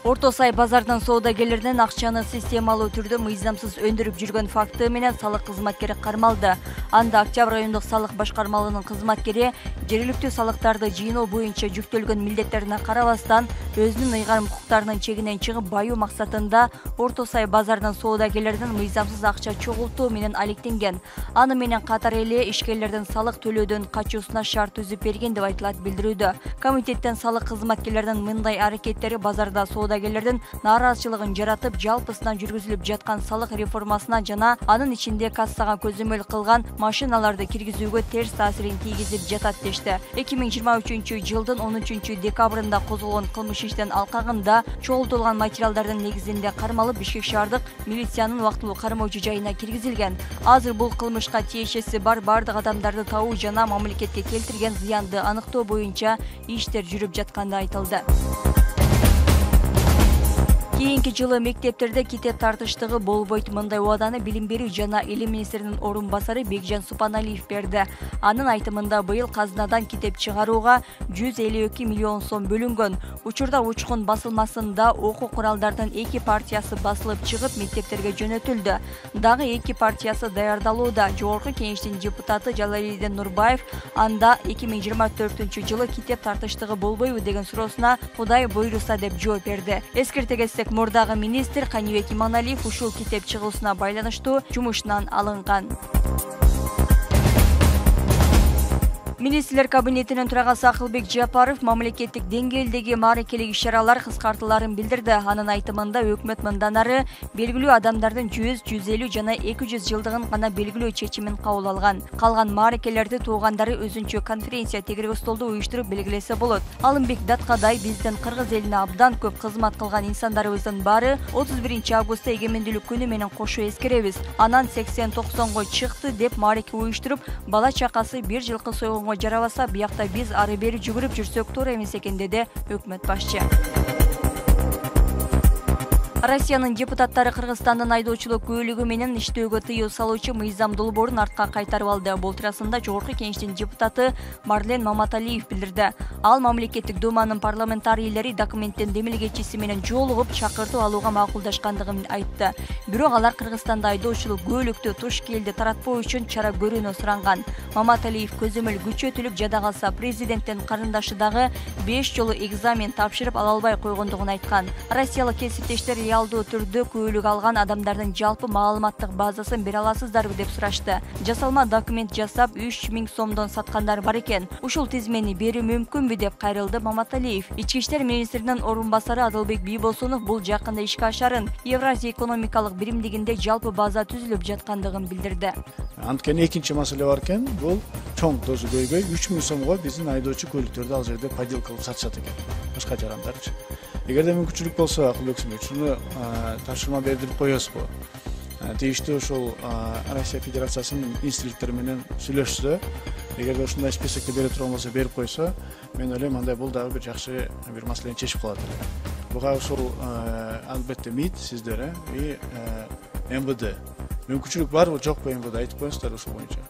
Орто сай базардан соодагерлерден акчаны системалуу түрдө мыйзамсыз өндүрүп жүргөн факты менен салык кызматкери кармалды. Анда Октябрь райондук салык башкармалыгынын кызматкери жергиликтүү салыктарды жыйноо боюнча жүктөлгөн милдеттерине карабастан өзүнүн ыйгарым укуктарынын чегинен чыгып баюу максатында Орто сай базардан соодагерлерден мыйзамсыз акча чогултуу менен алектенген. Аны менен катар эле ишкерлердин салык төлөөдөн качуусуна шарт түзүп берген деп айтылат билдирүүдө. Комитеттен салык кызматкерлеринин мындай аракеттери базарда соодагерлердин нааразычылыгын жаратып, жалпысынан жүргүзүлүп жаткан салык реформасына жана анын ичинде кассага көзөмөл кылган машиналарды киргизүүгө терс таасирин тийгизип жатат дешти. 2023 жылдын 13 декабрында козголгон кылмыш иштин алкагында чогултулган материалдардын негизинде кармалып Бишкек шаардык милициянын убактылуу кармоочу жайына киргизилген. Азыр бул кылмышка тиешеси бар бардык адамдарды табуу жана мамлекетке келтирген зыянды аныктоо боюнча иштер жүрүп жатканы айтылды. Кийинки жылы мектептерде китеп тартыштыгы болбойт, мындай убаданы билим берүү жана илим министринин орун басары Бекжан Супаналиев берди. Анын айтымында быйыл казынадан китеп чыгарууга 152 миллион сом бөлүнгөн. Учурда Учкун басылмасында окуу куралдардын 2 партиясы басылып чыгып мектептерге жөнөтүлдү. Дагы 2 партиясы даярдалууда. Жогорку кеңештин депутаты Жалалидин Нурбаев анда 2024 жылы китеп тартыштыгы болбойбу деген суроосуна Кудай буйруса деп жооп берди. Эскерте кетсек, мурдагы министр Канибек Иманалиев ушул китеп чыгуусуна байланыштуу жумушунан алынган. Министрлер кабинетинин төрагасы Акылбек Жапаров мамлекеттик деңгээлдеги мааракелик иш-чаралар кыскартыларын билдирди. Анын айтымында өкмөт мындан ары белгилүү адамдардын 100, 150 жана 200 жылдыгын гана белгилөө чечимин кабыл алган. Калган мааракелерди туугандары өзүнчө конференция тегерек столдо уюштуруп белгилесе болот. Алымбек Даткадай биздин кыргыз элине абдан көп кызмат кылган инсандарыбыздын баары 31 августта эгемендүүлүк күнү менен кошо эскеребиз. Анан 80-90го чыкты деп маараке уюштуруп, бала чакасы 1 жылкы сойгонго жарабаса, биякта биз ары бери жүгүрүп жүрсөк туура эмес экен деди өкмөт башчы. Россиянын депутаттары Кыргызстандын айдоочулук көлүгү менен иштөөгө тыюу салуучу мыйзам долбоорун артка кайтарып алды. Бул туурасында Жогорку кеңештин депутаты Марлен Маматалиев билдирди. Ал мамлекеттик думанын парламентарийлери документтин демилгечиси менен жолугуп чакыртып алууга макулдашкандыгын айтты. Бирок алар Кыргызстанда айдоочулук көлүктү туш келди таратпоо үчүн чара көрүүнү суранган. Маматалиев көзөмөл күчөтүлүп, жада калса президенттин карындашы дагы 5 жолу экзамен тапшырып ала албай койгондугун айткан. Россиялык кесиптештер реалдуу түрдө көлүк алган адамдардын жалпы маалыматтык базасын бере аласыздарбы деп сурашты. Жасалма документ жасап 3000 сомдон саткандар бар экен. Ушул тизмени берүү мүмкүнбү деп кайрылды Маматалиев. Ички иштер министринин орун басары Адылбек Бийбосунов бул жакында ишке ашарын Евразия экономикалык биримдигинде жалпы база түзүлүп жаткандыгын билдирди. Анткени экинчи маселе бар экен, бул чоң дозу көйгөй 3000 сомго биздин айдоочу көлүктөрдү ал жерде поделка кылып сатышат экен. Башка жарандарчы. Эгерде мүмкүнчүлүк болсо, Акылбек Сымбекович, уну тапшырма бердирип коесузбу? Тийиштүү ошол Россия Федерациясынын институттары менен сүйлөшсө, эгерде ушундай списокти бере турган болсо, берип койсо, мен ойлойм, андай бул дагы бир жакшы бир маселени чечип калат эле. Буга ушул албетте МИД, сиздер и МВД. Мүмкүнчүлүк барбы, жокпу МВД айтып коюңуздар ушул боюнча.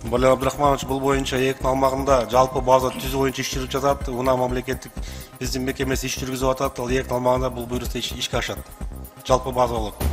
Балел Абдрахманович, бул боюнча эки алмагында жалпы база түзүү боюнча иш жүрүп жатат. Уна мамлекеттик биздин мекемеси иш жүргүзүп атат. Ал эки алмагында бул буйруса ишке ашат. Жалпы база болот.